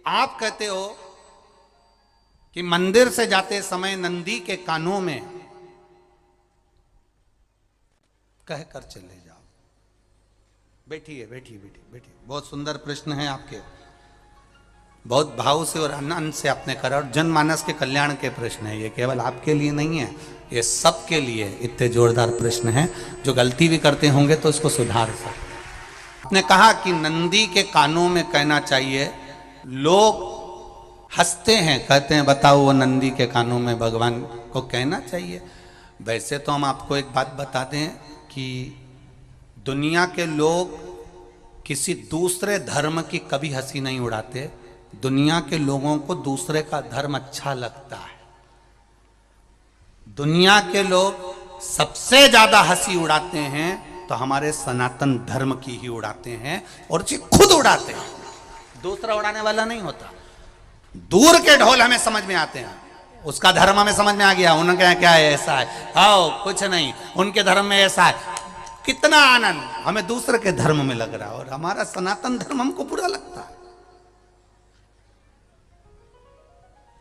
आप कहते हो कि मंदिर से जाते समय नंदी के कानों में कहकर चले जाओ। बैठिए बैठिए बैठिए बैठिए। बहुत सुंदर प्रश्न है आपके, बहुत भाव से और आनंद से आपने करा, और जनमानस के कल्याण के प्रश्न है ये, केवल आपके लिए नहीं है, ये सबके लिए इतने जोरदार प्रश्न हैं। जो गलती भी करते होंगे तो उसको सुधार सकते। आपने कहा कि नंदी के कानों में कहना चाहिए। लोग हंसते हैं, कहते हैं बताओ वो नंदी के कानों में भगवान को कहना चाहिए। वैसे तो हम आपको एक बात बता दें कि दुनिया के लोग किसी दूसरे धर्म की कभी हंसी नहीं उड़ाते। दुनिया के लोगों को दूसरे का धर्म अच्छा लगता है। दुनिया के लोग सबसे ज्यादा हंसी उड़ाते हैं तो हमारे सनातन धर्म की ही उड़ाते हैं, और उसे खुद उड़ाते हैं, दूसरा उड़ाने वाला नहीं होता। दूर के ढोल हमें समझ में आते हैं, उसका धर्म हमें समझ में आ गया, उनके यहाँ क्या है, ऐसा है, आओ कुछ नहीं, उनके धर्म में ऐसा है। कितना आनंद हमें दूसरे के धर्म में लग रहा है, और हमारा सनातन धर्म हमको बुरा लगता है।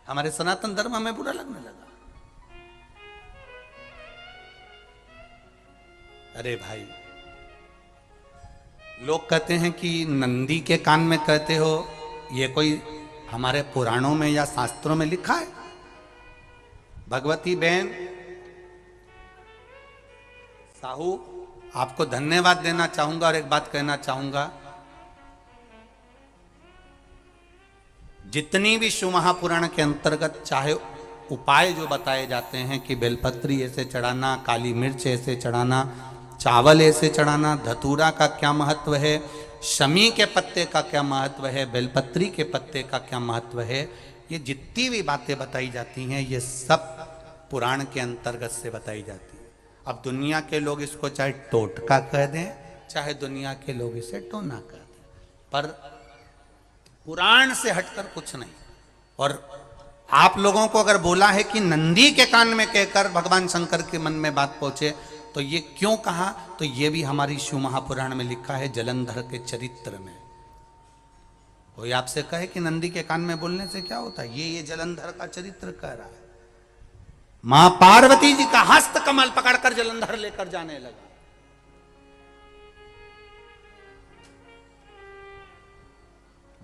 हमारे सनातन धर्म हमें बुरा लगने लगा। अरे भाई, लोग कहते हैं कि नंदी के कान में कहते हो, ये कोई हमारे पुराणों में या शास्त्रों में लिखा है? भगवती बहन साहू, आपको धन्यवाद देना चाहूंगा और एक बात कहना चाहूंगा। जितनी भी शिव महापुराण के अंतर्गत चाहे उपाय जो बताए जाते हैं कि बेलपत्री ऐसे चढ़ाना, काली मिर्च ऐसे चढ़ाना, चावल ऐसे चढ़ाना, धतूरा का क्या महत्व है, शमी के पत्ते का क्या महत्व है, बेलपत्री के पत्ते का क्या महत्व है, ये जितनी भी बातें बताई जाती हैं ये सब पुराण के अंतर्गत से बताई जाती है। अब दुनिया के लोग इसको चाहे टोटका कह दें, चाहे दुनिया के लोग इसे टोना कह दें, पर पुराण से हटकर कुछ नहीं। और आप लोगों को अगर बोला है कि नंदी के कान में कहकर भगवान शंकर के मन में बात पहुंचे, तो ये क्यों कहा, तो ये भी हमारी शिव महापुराण में लिखा है, जलंधर के चरित्र में। कोई आपसे कहे कि नंदी के कान में बोलने से क्या होता है, ये जलंधर का चरित्र कह रहा है। मां पार्वती जी का हस्त कमल पकड़कर जलंधर लेकर जाने लगा।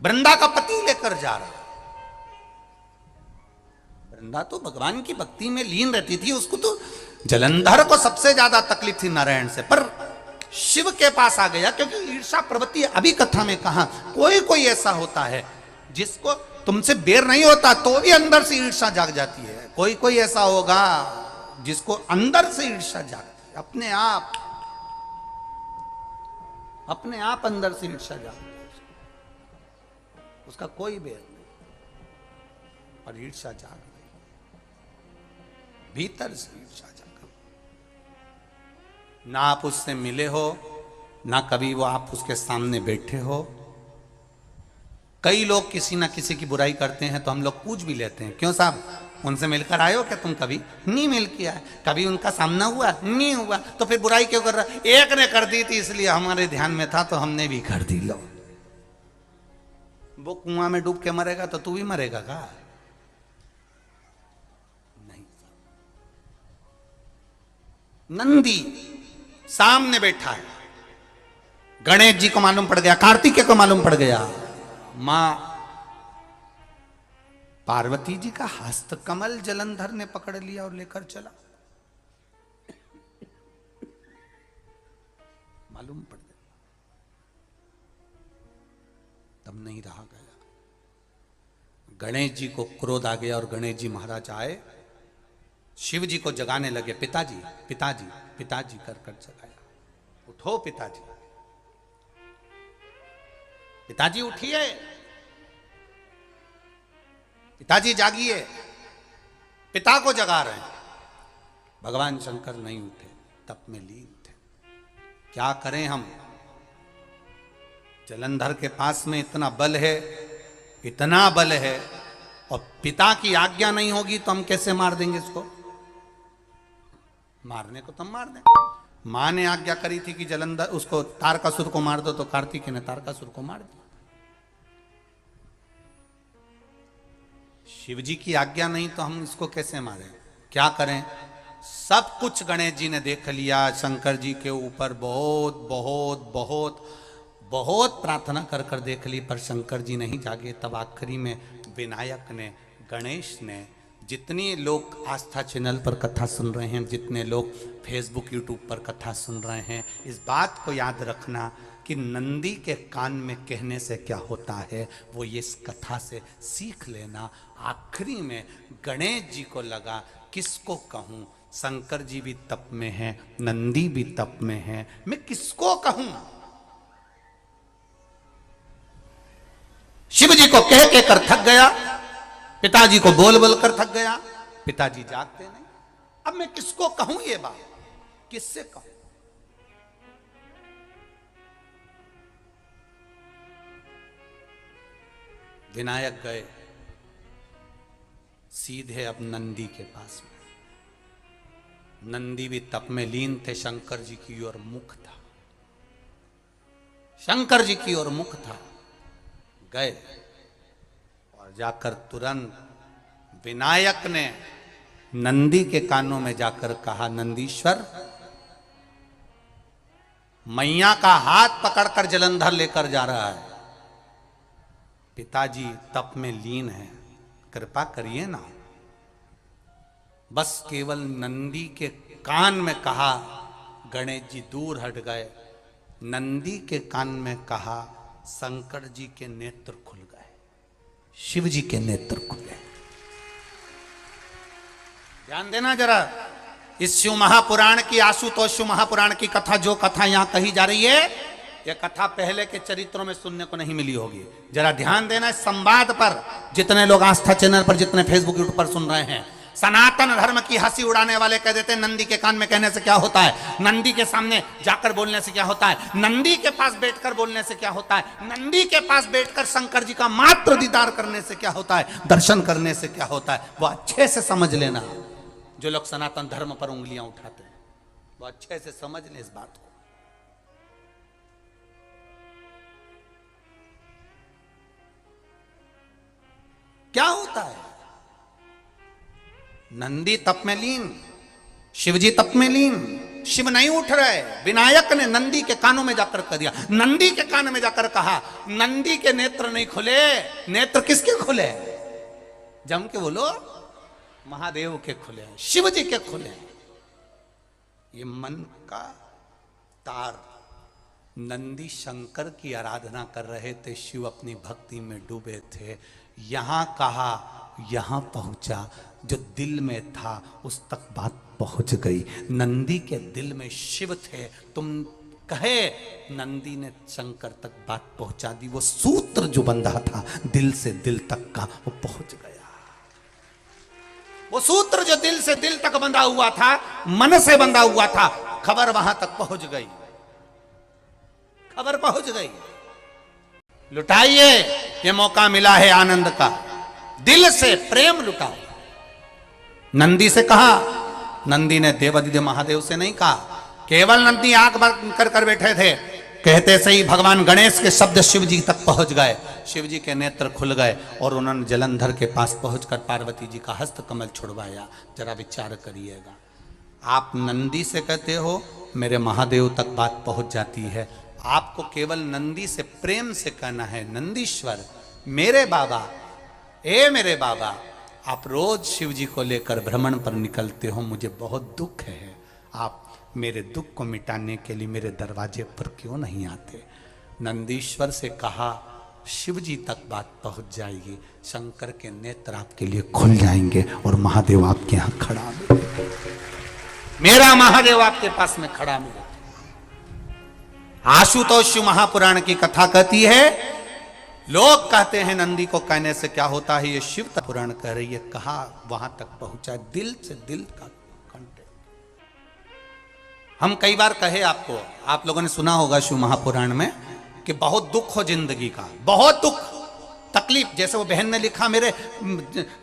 वृंदा का पति लेकर जा रहा। वृंदा तो भगवान की भक्ति में लीन रहती थी, उसको तो जलंधर को सबसे ज्यादा तकलीफ थी नारायण से, पर शिव के पास आ गया, क्योंकि ईर्षा प्रवृत्ति अभी कथा में कहा, कोई कोई ऐसा होता है जिसको तुमसे बेर नहीं होता तो भी अंदर से ईर्षा जाग जाती है। कोई कोई ऐसा होगा जिसको अंदर से ईर्षा जागती है, अपने आप अंदर से ईर्षा जागती है, उसका कोई बेर नहीं, और ईर्षा जाग गई, भीतर से ईर्षा जाग। ना आप उससे मिले हो, ना कभी वो आप उसके सामने बैठे हो। कई लोग किसी ना किसी की बुराई करते हैं तो हम लोग पूछ भी लेते हैं, क्यों साहब उनसे मिलकर आए हो क्या तुम? कभी नहीं मिल किया है, कभी उनका सामना हुआ नहीं हुआ, तो फिर बुराई क्यों कर रहा? एक ने कर दी थी इसलिए हमारे ध्यान में था तो हमने भी कर दी। लो, वो कुआं में डूब के मरेगा तो तू भी मरेगा का? नहीं। नंदी सामने बैठा है, गणेश जी को मालूम पड़ गया, कार्तिकेय को मालूम पड़ गया, मां पार्वती जी का हस्त कमल जलंधर ने पकड़ लिया और लेकर चला। मालूम पड़ गया, तब नहीं रहा गया। गणेश जी को क्रोध आ गया और गणेश जी महाराज आए, शिव जी को जगाने लगे। पिताजी पिताजी पिताजी कर कर जगाया। उठो पिताजी, पिताजी उठिए, पिताजी जागिए। पिता को जगा रहे हैं। भगवान शंकर नहीं उठे, तप में लीन थे। क्या करें हम? जलंधर के पास में इतना बल है, इतना बल है, और पिता की आज्ञा नहीं होगी तो हम कैसे मार देंगे इसको? मारने को तो हम मार दें। मां ने आज्ञा करी थी कि जलंधर उसको तारकासुर को मार दो, तो कार्तिकेय ने तारकासुर को मार दिया। शिव जी की आज्ञा नहीं तो हम इसको कैसे मारें, क्या करें। सब कुछ गणेश जी ने देख लिया, शंकर जी के ऊपर बहुत बहुत बहुत बहुत प्रार्थना कर कर देख ली, पर शंकर जी नहीं जागे। तब आखिरी में विनायक ने, गणेश ने, जितने लोग आस्था चैनल पर कथा सुन रहे हैं, जितने लोग फेसबुक यूट्यूब पर कथा सुन रहे हैं, इस बात को याद रखना कि नंदी के कान में कहने से क्या होता है वो ये इस कथा से सीख लेना। आखिरी में गणेश जी को लगा किसको कहूँ, शंकर जी भी तप में हैं, नंदी भी तप में हैं, मैं किसको कहूँ। शिव जी को कह के कर थक गया, पिताजी को बोल बोल कर थक गया, पिताजी जागते नहीं। अब मैं किसको कहूं ये बात, किससे कहूं। विनायक गए सीधे अब नंदी के पास में। नंदी भी तप में लीन थे, शंकर जी की ओर मुख था, शंकर जी की ओर मुख था। गए और जाकर तुरंत विनायक ने नंदी के कानों में जाकर कहा, नंदीश्वर, मैया का हाथ पकड़कर जलंधर लेकर जा रहा है, पिताजी तप में लीन है, कृपा करिए ना। बस केवल नंदी के कान में कहा, गणेश जी दूर हट गए। नंदी के कान में कहा, शंकर जी के नेत्र खुल गए, शिव जी के नेत्र खुले। ध्यान देना जरा, इस शिव महापुराण की, आशुतोष शिव महापुराण की कथा, जो कथा यहां कही जा रही है, यह कथा पहले के चरित्रों में सुनने को नहीं मिली होगी। जरा ध्यान देना इस संवाद पर, जितने लोग आस्था चैनल पर, जितने फेसबुक यूट्यूब पर सुन रहे हैं। सनातन धर्म की हंसी उड़ाने वाले कह देते हैं नंदी के कान में कहने से क्या होता है, नंदी के सामने जाकर बोलने से क्या होता है, नंदी के पास बैठकर बोलने से क्या होता है, नंदी के पास बैठकर शंकर जी का मात्र दीदार करने से क्या होता है, दर्शन करने से क्या होता है। वो अच्छे से समझ लेना, जो लोग सनातन धर्म पर उंगलियां उठाते हैं वो अच्छे से समझ ले इस बात को। क्या होता है, नंदी तप में लीन, शिवजी तप में लीन, शिव नहीं उठ रहे। विनायक ने नंदी के कानों में जाकर कह दिया, नंदी के कान में जाकर कहा, नंदी के नेत्र नहीं खुले। नेत्र किसके खुले, जम के बोलो, महादेव के खुले, शिव जी के खुले। ये मन का तार, नंदी शंकर की आराधना कर रहे थे, शिव अपनी भक्ति में डूबे थे। यहां कहा, यहां पहुंचा, जो दिल में था उस तक बात पहुंच गई। नंदी के दिल में शिव थे, तुम कहे, नंदी ने शंकर तक बात पहुंचा दी। वो सूत्र जो बंधा था दिल से दिल तक का, वो पहुंच गया। वो सूत्र जो दिल से दिल तक बंधा हुआ था, मन से बंधा हुआ था, खबर वहां तक पहुंच गई, खबर पहुंच गई। लुटाइए, ये मौका मिला है आनंद का, दिल से प्रेम लुटाओ। नंदी से कहा, नंदी ने देवादिदेव महादेव से नहीं कहा। केवल नंदी आंख बंद कर कर बैठे थे, कहते से ही भगवान गणेश के शब्द शिव जी तक पहुंच गए। शिव जी के नेत्र खुल गए और उन्होंने जलंधर के पास पहुंचकर पार्वती जी का हस्त कमल छुड़वाया। जरा विचार करिएगा, आप नंदी से कहते हो मेरे महादेव तक बात पहुंच जाती है, आपको केवल नंदी से प्रेम से कहना है, नंदीश्वर मेरे बाबा, ए मेरे बाबा, आप रोज शिव जी को लेकर भ्रमण पर निकलते हो, मुझे बहुत दुख है, आप मेरे दुख को मिटाने के लिए मेरे दरवाजे पर क्यों नहीं आते। नंदीश्वर से कहा, शिव जी तक बात पहुंच जाएगी, शंकर के नेत्र आपके लिए खुल जाएंगे और महादेव आपके यहां खड़ा मिलेगा, मेरा महादेव आपके पास में खड़ा मिलेगा। आशुतोष महापुराण की कथा कहती है, लोग कहते हैं नंदी को कहने से क्या होता है, ये शिव पुराण कह रही है, कहा वहां तक पहुंचा, दिल से दिल का कंटेक्ट। हम कई बार कहे आपको, आप लोगों ने सुना होगा शिव महापुराण में कि बहुत दुख हो जिंदगी का, बहुत दुख तकलीफ, जैसे वो बहन ने लिखा, मेरे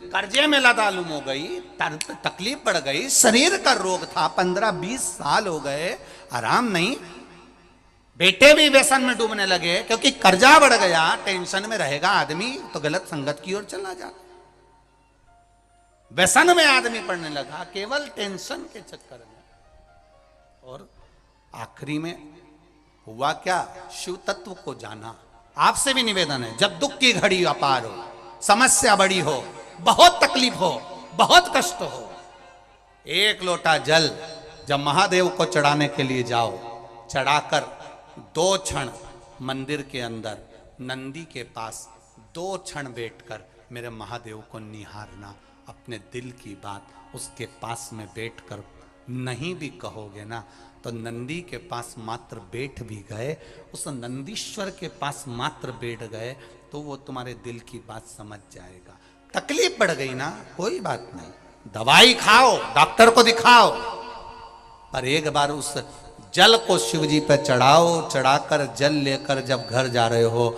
कर्जे में लदालुम हो गई, तकलीफ बढ़ गई, शरीर का रोग था, 15-20 साल हो गए, आराम नहीं, बेटे भी व्यसन में डूबने लगे क्योंकि कर्जा बढ़ गया, टेंशन में रहेगा आदमी तो गलत संगत की ओर चला जाता। व्यसन में आदमी पड़ने लगा, केवल टेंशन के चक्कर में। और आखिरी में हुआ क्या? शिव तत्व को जाना। आपसे भी निवेदन है, जब दुख की घड़ी अपार हो, समस्या बड़ी हो, बहुत तकलीफ हो, बहुत कष्ट हो, एक लोटा जल जब महादेव को चढ़ाने के लिए जाओ, चढ़ाकर 2 क्षण मंदिर के अंदर नंदी के पास 2 क्षण बैठकर मेरे महादेव को निहारना। अपने दिल की बात उसके पास में बैठकर नहीं भी कहोगे ना, तो नंदी के पास मात्र बैठ भी गए, उस नंदीश्वर के पास मात्र बैठ गए, तो वो तुम्हारे दिल की बात समझ जाएगा। तकलीफ बढ़ गई ना, कोई बात नहीं, दवाई खाओ, डॉक्टर को दिखाओ, पर एक बार उस जल को शिव जी पे चढ़ाओ। चढ़ाकर जल लेकर जब घर जा रहे हो,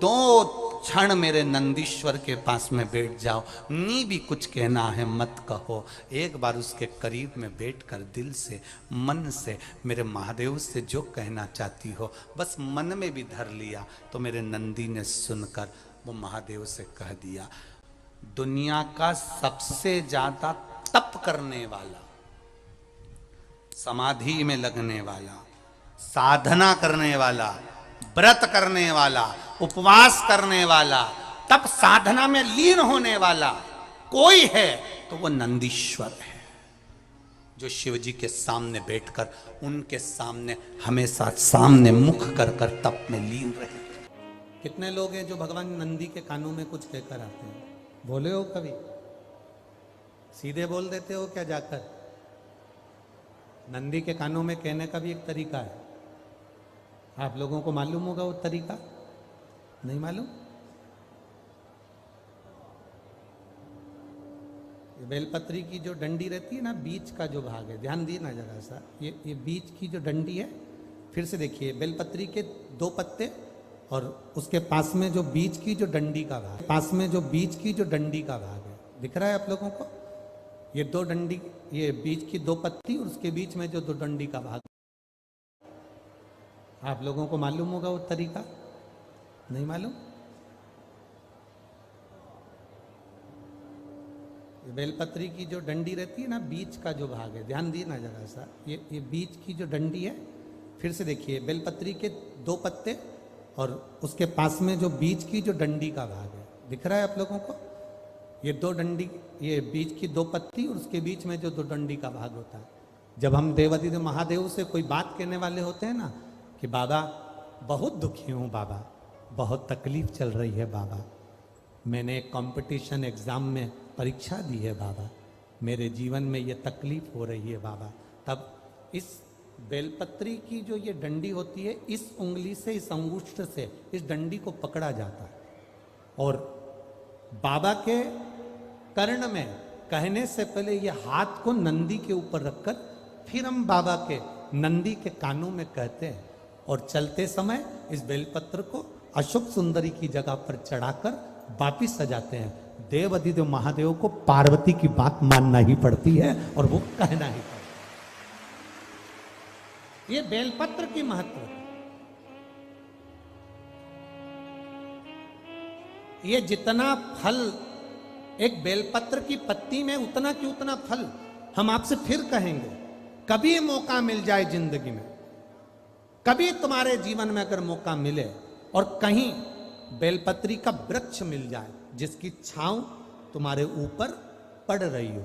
2 क्षण मेरे नंदीश्वर के पास में बैठ जाओ। नी भी कुछ कहना है मत कहो, एक बार उसके करीब में बैठकर दिल से, मन से मेरे महादेव से जो कहना चाहती हो, बस मन में भी धर लिया, तो मेरे नंदी ने सुनकर वो महादेव से कह दिया, दुनिया का सबसे ज्यादा तप करने वाला, समाधि में लगने वाला, साधना करने वाला, व्रत करने वाला, उपवास करने वाला, तप साधना में लीन होने वाला कोई है तो वो नंदीश्वर है, जो शिव जी के सामने बैठकर उनके सामने हमेशा सामने मुख कर कर तप में लीन रहे। कितने लोग हैं जो भगवान नंदी के कानों में कुछ कहकर आते हैं? बोले हो कभी? सीधे बोल देते हो क्या जाकर? नंदी के कानों में कहने का भी एक तरीका है, आप लोगों को मालूम होगा वो तरीका? नहीं मालूम? बेलपत्री की जो डंडी रहती है ना, बीच का जो भाग है, ध्यान दिए ना जरा सा, ये बीच की जो डंडी है, फिर से देखिए, बेलपत्री के 2 पत्ते और उसके पास में जो बीच की जो डंडी का भाग, पास में जो बीच की जो डंडी का भाग है, दिख रहा है आप लोगों को? ये 2 डंडी, ये बीच की 2 पत्ती और उसके बीच में जो 2 डंडी का भाग, आप लोगों को मालूम होगा वो तरीका? नहीं मालूम? बेलपत्री की जो डंडी रहती है ना, बीच का जो भाग है, ध्यान दिए ना जरा सा, ये बीच की जो डंडी है, फिर से देखिए, बेलपत्री के 2 पत्ते और उसके पास में जो बीच की जो डंडी का भाग है, दिख रहा है आप लोगों को? ये 2 डंडी, ये बीच की 2 पत्ती और उसके बीच में जो 2 डंडी का भाग होता है। जब हम देवाधिदेव महादेव से कोई बात कहने वाले होते हैं ना, कि बाबा बहुत दुखी हूँ, बाबा बहुत तकलीफ चल रही है, बाबा मैंने एक कंपटीशन एग्ज़ाम में परीक्षा दी है, बाबा मेरे जीवन में ये तकलीफ हो रही है, बाबा, तब इस बेलपत्री की जो ये डंडी होती है, इस उंगली से, इस अंगुष्ठ से इस डंडी को पकड़ा जाता है और बाबा के कर्ण में कहने से पहले ये हाथ को नंदी के ऊपर रखकर फिर हम बाबा के नंदी के कानों में कहते हैं और चलते समय इस बेलपत्र को अशोक सुंदरी की जगह पर चढ़ाकर वापिस सजाते हैं। देवाधिदेव महादेव को पार्वती की बात मानना ही पड़ती है और वो कहना ही पड़ता है। ये बेलपत्र की महत्व है। ये जितना फल एक बेलपत्र की पत्ती में, उतना की उतना फल हम आपसे फिर कहेंगे। कभी मौका मिल जाए जिंदगी में, कभी तुम्हारे जीवन में अगर मौका मिले और कहीं बेलपत्री का वृक्ष मिल जाए जिसकी छांव तुम्हारे ऊपर पड़ रही हो,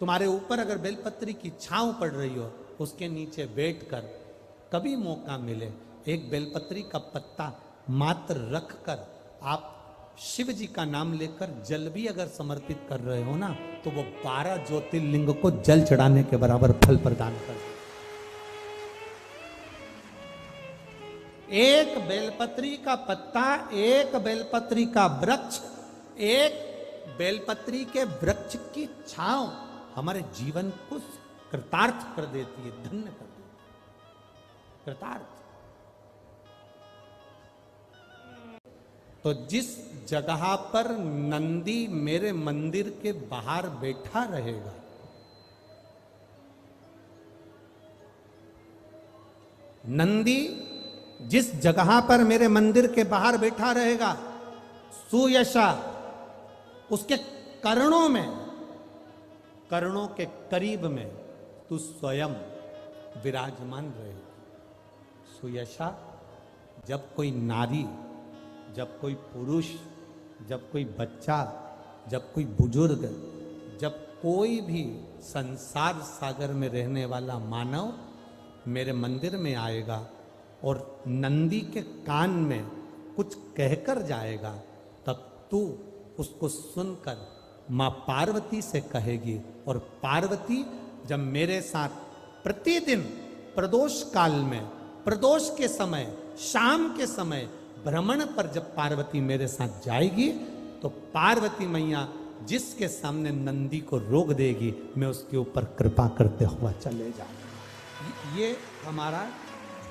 तुम्हारे ऊपर अगर बेलपत्री की छांव पड़ रही हो, उसके नीचे बैठकर कभी मौका मिले, एक बेलपत्री का पत्ता मात्र रखकर आप शिव जी का नाम लेकर जल भी अगर समर्पित कर रहे हो ना, तो वो 12 ज्योतिर्लिंग को जल चढ़ाने के बराबर फल प्रदान कर। एक बेलपत्री का पत्ता, एक बेलपत्री का वृक्ष, एक बेलपत्री के वृक्ष की छांव हमारे जीवन को कृतार्थ कर देती है, धन्य कर देती है, कृतार्थ। तो जिस जगह पर नंदी मेरे मंदिर के बाहर बैठा रहेगा, नंदी जिस जगह पर मेरे मंदिर के बाहर बैठा रहेगा, सुयशा उसके कर्णों में, कर्णों के करीब में तू स्वयं विराजमान रहे। सुयशा, जब कोई नारी, जब कोई पुरुष, जब कोई बच्चा, जब कोई बुजुर्ग, जब कोई भी संसार सागर में रहने वाला मानव मेरे मंदिर में आएगा और नंदी के कान में कुछ कहकर जाएगा, तब तू उसको सुनकर माँ पार्वती से कहेगी। और पार्वती जब मेरे साथ प्रतिदिन प्रदोष काल में, प्रदोष के समय, शाम के समय भ्रमण पर जब पार्वती मेरे साथ जाएगी, तो पार्वती मैया जिसके सामने नंदी को रोक देगी, मैं उसके ऊपर कृपा करते हुआ चले जाऊंगा। ये हमारा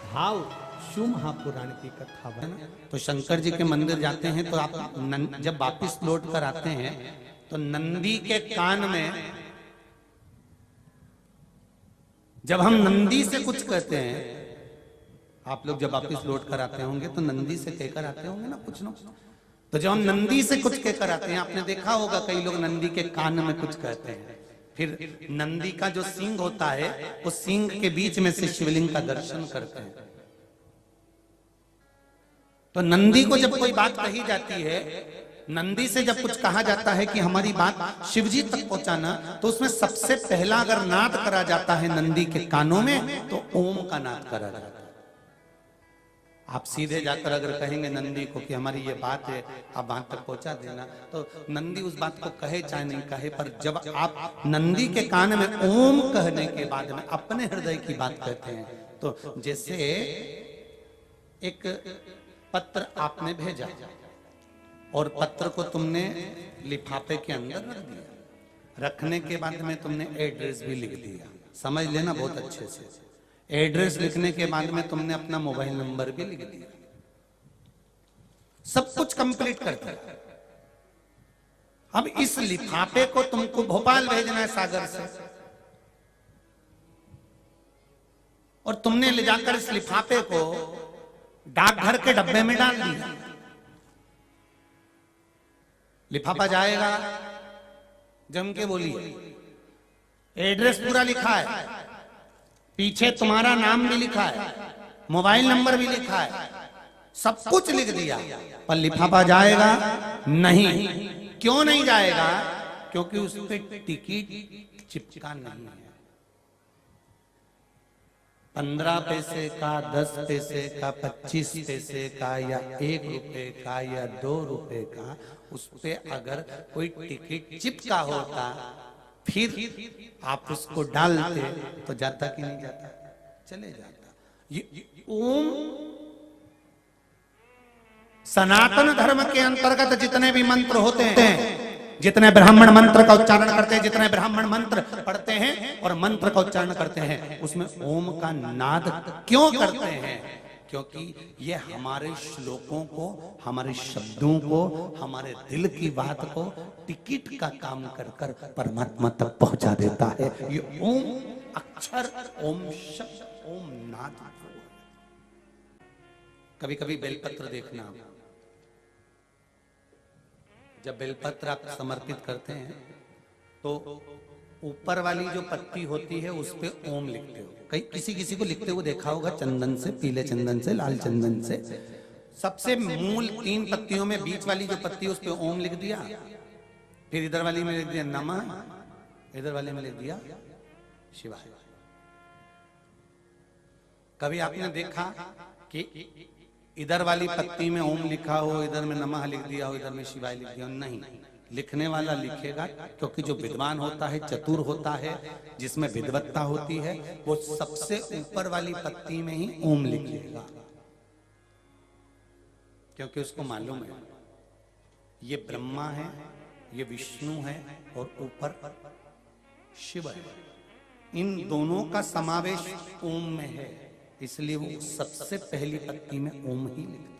भाव शिव महापुराण की कथा है ना। तो शंकर जी के मंदिर जाते हैं तो आप जब वापिस लौट कर आते हैं तो नंदी के कान में, जब हम नंदी से कुछ कहते हैं, आप लोग जब वापिस लौट कर आते होंगे तो नंदी से कहकर आते होंगे ना कुछ ना। तो जब हम नंदी से कुछ कहकर आते हैं, आपने देखा होगा कई लोग नंदी के कान में कुछ कहते हैं, फिर नंदी का जो सींग होता है उस सींग के बीच में से शिवलिंग का दर्शन करते हैं। तो नंदी को जब कोई बात कही जाती है, नंदी से जब कुछ कहा जाता है कि हमारी बात शिवजी तक पहुंचाना, तो उसमें सबसे पहला अगर नाद करा जाता है नंदी के कानों में, तो ओम का नाद करा जाता है। आप सीधे जाकर अगर कहेंगे नंदी को कि हमारी ये बात है, आप वहां तक पहुंचा देना, तो नंदी उस बात को कहे चाहे नहीं कहे, पर जब आप नंदी के कान में ओम कहने के बाद में अपने हृदय की बात कहते हैं, तो जैसे एक पत्र आपने भेजा और पत्र को तुमने लिफाफे के अंदर रख दिया, रखने के बाद में तुमने एड्रेस भी लिख दिया, समझ लेना बहुत अच्छे से। एड्रेस लिखने के बाद में तुमने अपना मोबाइल नंबर भी लिख दिया, सब कुछ कंप्लीट कर दिया। अब इस लिफाफे को तुमको भोपाल भेजना है सागर से, और तुमने ले जाकर इस लिफाफे को डाकघर के डब्बे में डाल दिया। लिफाफा जाएगा, जम के बोलिए, एड्रेस पूरा लिखा है, पीछे तुम्हारा नाम भी लिखा है, मोबाइल नंबर भी लिखा है, सब कुछ लिख दिया, पर लिफाफा जाएगा नहीं। क्यों नहीं जाएगा? क्योंकि उस पर टिकट चिपका नहीं है। 15 पैसे का, 10 पैसे का, 25 पैसे का, या 1 रुपए का, या 2 रुपए का, उस पे अगर कोई टिकट चिपका होता, फिर आप उसको डालते तो जाता कि नहीं जाता? चले जाता। ये ओम सनातन धर्म के अंतर्गत जितने भी मंत्र होते हैं, जितने ब्राह्मण मंत्र का उच्चारण करते हैं, जितने ब्राह्मण मंत्र पढ़ते हैं और मंत्र का उच्चारण करते हैं, उसमें ओम का नाद क्यों करते हैं? क्योंकि ये हमारे श्लोकों को, हमारे शब्दों को, हमारे दिल की बात को टिकट का काम कर कर परमात्मा तक पहुंचा देता है। ये ओम अक्षर, ओम शब्द, ओम नाद। कभी कभी बेलपत्र देखना, जब बेलपत्र आप समर्पित करते हैं तो ऊपर वाली जो पत्ती होती है उस पे ओम लिखते हो। कई किसी को लिखते हुए देखा होगा, चंदन से, पीले चंदन से, लाल चंदन से। सबसे मूल 3 पत्तियों में बीच वाली जो पत्ती उस पे ओम लिख दिया, फिर इधर वाली में लिख दिया नमः, इधर वाले में लिख दिया शिवाय। कभी आपने देखा कि इधर वाली पत्ती में ओम लिखा हो, इधर में नमः लिख दिया हो, इधर में शिवाय लिख दिया हो? नहीं, लिखने वाला लिखेगा, क्योंकि जो विद्वान होता है, चतुर होता है, जिसमें विद्वत्ता होती है, वो सबसे ऊपर वाली पत्ती में ही ओम लिखेगा, क्योंकि उसको मालूम है ये ब्रह्मा है, ये विष्णु है और ऊपर शिव है। इन दोनों का समावेश ओम में है, इसलिए वो सबसे पहली पत्ती में ओम ही लिखता है।